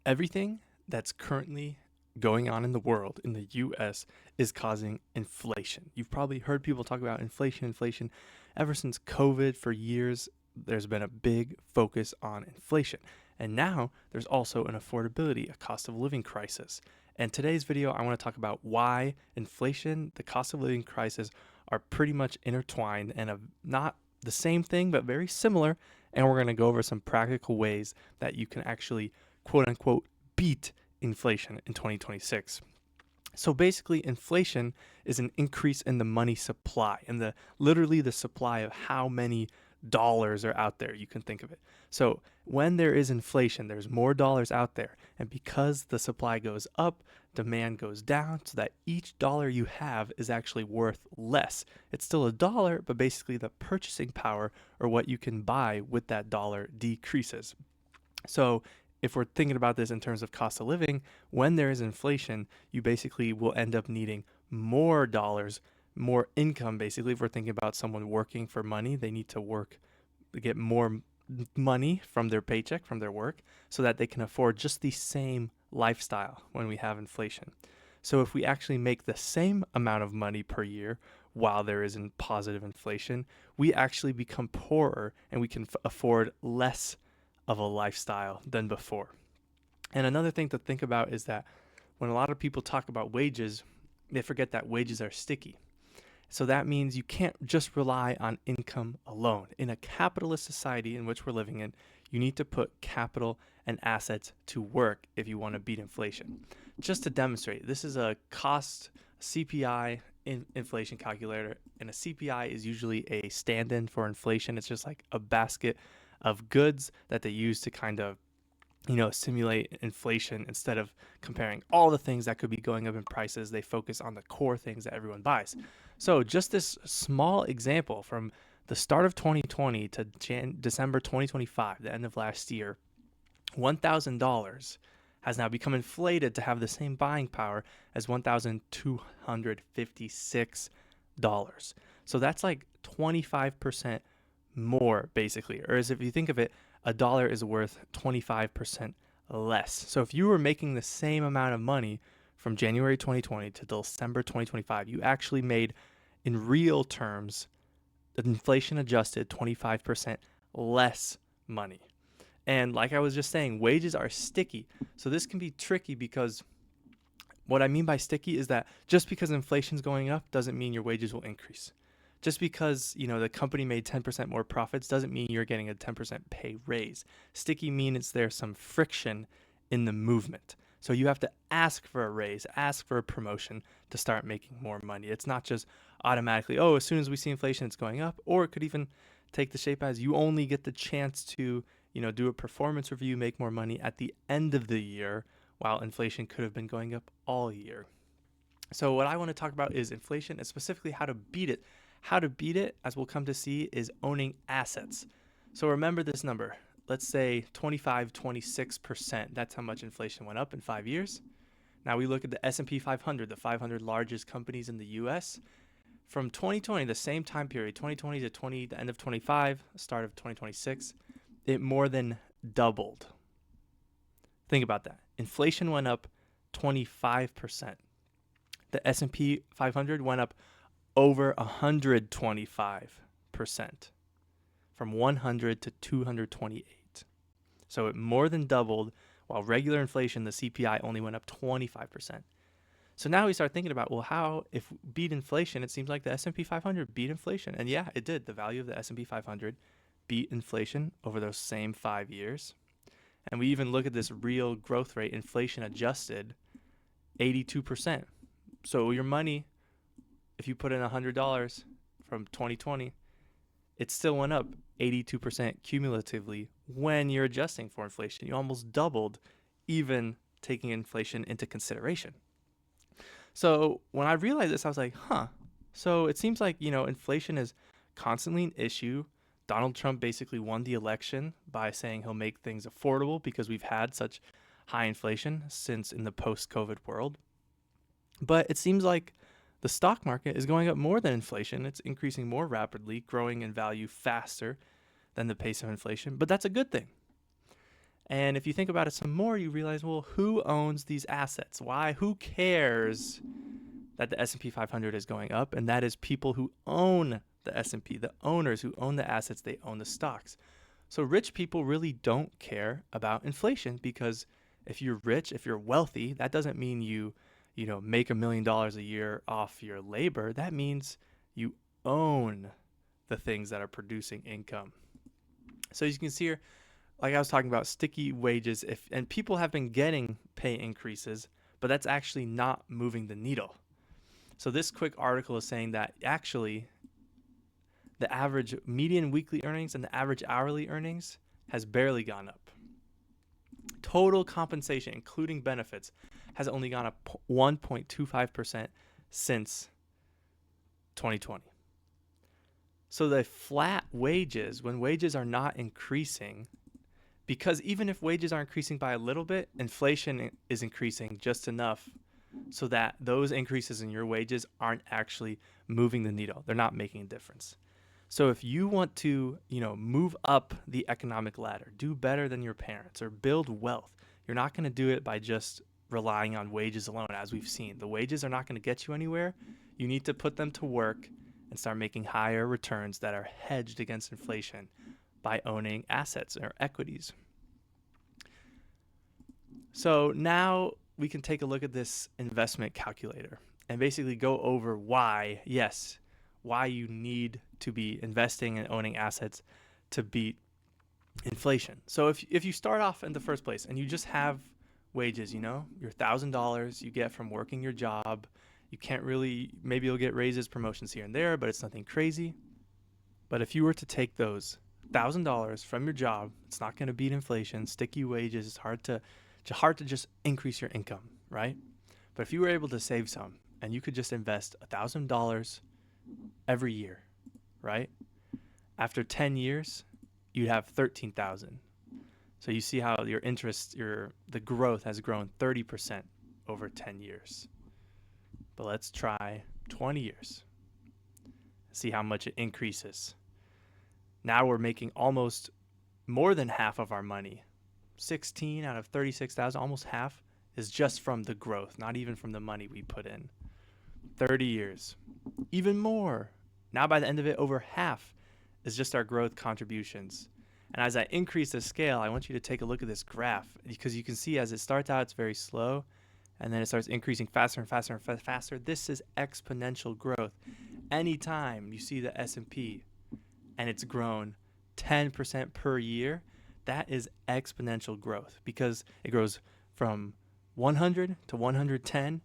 Everything that's currently going on in the world, in the US, is causing inflation. You've probably heard people talk about inflation. Ever since COVID, for years, there's been a big focus on inflation. And now there's also an affordability, a cost of living crisis. And today's video, I want to talk about why inflation, the cost of living crisis, are pretty much intertwined and not the same thing, but very similar. And we're going to go over some practical ways that you can actually quote unquote beat inflation in 2026. So basically, inflation is an increase in the money supply and literally the supply of how many dollars are out there. You can think of it. So when there is inflation, there's more dollars out there, and because the supply goes up, demand goes down, so that each dollar you have is actually worth less. It's still a dollar, but basically the purchasing power or what you can buy with that dollar decreases. So if we're thinking about this in terms of cost of living, when there is inflation, you basically will end up needing more dollars, more income. Basically, if we're thinking about someone working for money, they need to work to get more money from their paycheck, from their work, so that they can afford just the same lifestyle when we have inflation. So if we actually make the same amount of money per year while there is positive inflation, we actually become poorer and we can afford less of a lifestyle than before. And another thing to think about is that when a lot of people talk about wages, they forget that wages are sticky. So that means you can't just rely on income alone. In a capitalist society in which we're living in, you need to put capital and assets to work if you want to beat inflation. Just to demonstrate, this is a cost CPI inflation calculator, and a CPI is usually a stand-in for inflation. It's just like a basket of goods that they use to kind of simulate inflation. Instead of comparing all the things that could be going up in prices, they focus on the core things that everyone buys. So just this small example from the start of 2020 to December 2025, the end of last year, $1,000 has now become inflated to have the same buying power as $1,256. So that's like 25% more, basically. Or as if you think of it, a dollar is worth 25% less. So if you were making the same amount of money from January 2020 to December 2025, you actually made, in real terms, inflation adjusted, 25% less money. And like I was just saying, wages are sticky. So this can be tricky because what I mean by sticky is that just because inflation's going up doesn't mean your wages will increase. Just because, the company made 10% more profits doesn't mean you're getting a 10% pay raise. Sticky means there's some friction in the movement. So you have to ask for a raise, ask for a promotion to start making more money. It's not just automatically, oh, as soon as we see inflation, it's going up. Or it could even take the shape as you only get the chance to, do a performance review, make more money at the end of the year, while inflation could have been going up all year. So what I want to talk about is inflation and specifically how to beat it. How to beat it, as we'll come to see, is owning assets. So remember this number. Let's say 25, 26%. That's how much inflation went up in 5 years. Now we look at the S&P 500, the 500 largest companies in the US. From 2020, the same time period, 2020 to the end of 25, start of 2026, it more than doubled. Think about that. Inflation went up 25%. The S&P 500 went up over 125%, from 100 to 228. So it more than doubled, while regular inflation, the CPI, only went up 25%. So now we start thinking about, well, how, if beat inflation, it seems like the S&P 500 beat inflation. And yeah, it did. The value of the S&P 500 beat inflation over those same 5 years. And we even look at this real growth rate, inflation adjusted, 82%. So your money, if you put in $100 from 2020, it still went up 82% cumulatively when you're adjusting for inflation. You almost doubled, even taking inflation into consideration. So when I realized this, I was like, So it seems like, inflation is constantly an issue. Donald Trump basically won the election by saying he'll make things affordable because we've had such high inflation since in the post-COVID world. But it seems like the stock market is going up more than inflation. It's increasing more rapidly, growing in value faster than the pace of inflation. But that's a good thing. And if you think about it some more, you realize, well, who owns these assets? Why? Who cares that the S&P 500 is going up? And that is people who own the S&P, the owners who own the assets, they own the stocks. So rich people really don't care about inflation, because if you're rich, if you're wealthy, that doesn't mean you make $1 million a year off your labor. That means you own the things that are producing income. So as you can see here, like I was talking about, sticky wages, if and people have been getting pay increases, but that's actually not moving the needle. So this quick article is saying that actually the average median weekly earnings and the average hourly earnings has barely gone up. Total compensation, including benefits, has only gone up 1.25% since 2020. So the flat wages, when wages are not increasing, because even if wages are increasing by a little bit, inflation is increasing just enough so that those increases in your wages aren't actually moving the needle. They're not making a difference. So if you want to, move up the economic ladder, do better than your parents, or build wealth, you're not going to do it by just relying on wages alone. As we've seen, the wages are not going to get you anywhere. You need to put them to work and start making higher returns that are hedged against inflation by owning assets or equities. So now we can take a look at this investment calculator and basically go over why you need to be investing and owning assets to beat inflation. So if you start off in the first place and you just have wages, your $1,000 you get from working your job, you can't really, maybe you'll get raises, promotions here and there, but it's nothing crazy. But if you were to take those $1,000 from your job, it's not going to beat inflation. Sticky wages, it's hard to just increase your income, right? But if you were able to save some and you could just invest $1,000 every year, right? After 10 years, you'd have 13,000. So you see how your interest, the growth has grown 30% over 10 years. But let's try 20 years. See how much it increases. Now we're making almost more than half of our money. 16 out of 36,000, almost half, is just from the growth, not even from the money we put in. 30 years, even more. Now by the end of it, over half is just our growth contributions. And as I increase the scale, I want you to take a look at this graph, because you can see as it starts out, it's very slow, and then it starts increasing faster and faster and faster. This is exponential growth. Anytime you see the S&P and it's grown 10% per year, that is exponential growth, because it grows from 100 to 110,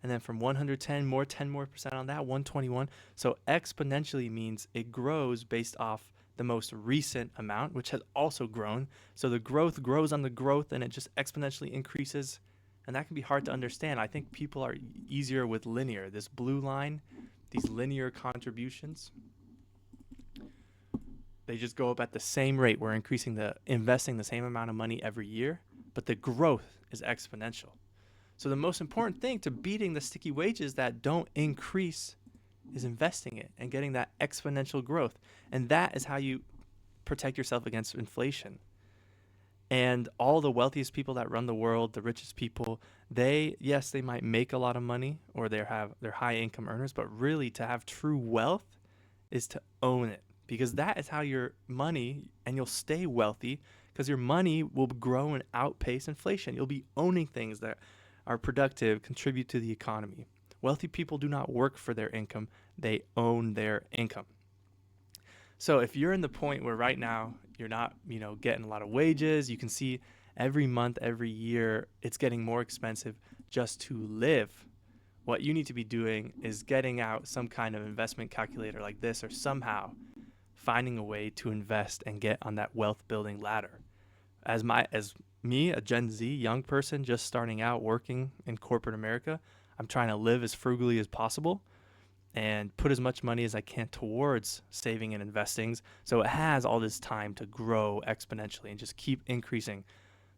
and then from 110 more 10% more on that, 121. So exponentially means it grows based off the most recent amount, which has also grown. So the growth grows on the growth, and it just exponentially increases. And that can be hard to understand. I think people are easier with linear. This blue line, these linear contributions, they just go up at the same rate. We're investing the same amount of money every year, but the growth is exponential. So the most important thing to beating the sticky wages that don't increase is investing it and getting that exponential growth. And that is how you protect yourself against inflation. And all the wealthiest people that run the world, the richest people, they might make a lot of money, or they're high income earners, but really to have true wealth is to own it, because that is how your money, and you'll stay wealthy because your money will grow and outpace inflation. You'll be owning things that are productive, contribute to the economy. Wealthy people do not work for their income, they own their income. So if you're in the point where right now you're not, getting a lot of wages, you can see every month, every year, it's getting more expensive just to live. What you need to be doing is getting out some kind of investment calculator like this, or somehow finding a way to invest and get on that wealth building ladder. As me, a Gen Z young person just starting out working in corporate America, I'm trying to live as frugally as possible and put as much money as I can towards saving and investing, so it has all this time to grow exponentially and just keep increasing,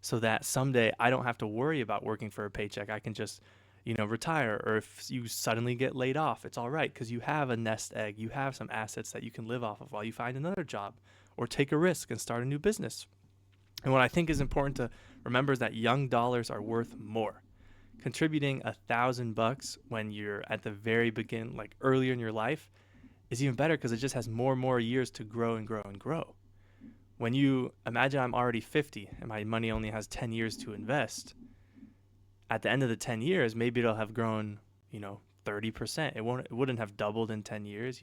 so that someday I don't have to worry about working for a paycheck. I can just, retire. Or if you suddenly get laid off, it's all right, because you have a nest egg. You have some assets that you can live off of while you find another job or take a risk and start a new business. And what I think is important to remember is that young dollars are worth more. Contributing $1,000 when you're at the very begin, like earlier in your life, is even better because it just has more and more years to grow and grow and grow. When you imagine I'm already 50 and my money only has 10 years to invest, at the end of the 10 years, maybe it'll have grown, 30%. It wouldn't have doubled in 10 years.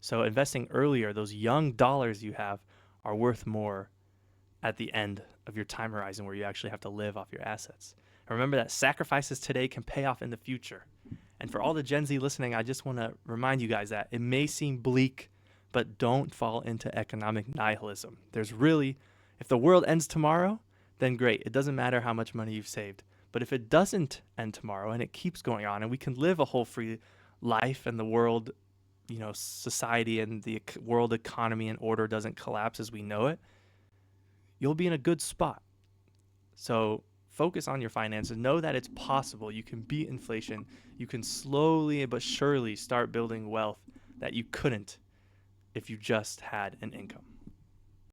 So investing earlier, those young dollars you have are worth more at the end of your time horizon where you actually have to live off your assets. And remember that sacrifices today can pay off in the future. And for all the Gen Z listening, I just want to remind you guys that it may seem bleak, but don't fall into economic nihilism. If the world ends tomorrow, then great. It doesn't matter how much money you've saved. But if it doesn't end tomorrow and it keeps going on and we can live a whole free life and the world, society and the world economy and order doesn't collapse as we know it, you'll be in a good spot. So focus on your finances. Know that it's possible. You can beat inflation. You can slowly but surely start building wealth that you couldn't if you just had an income.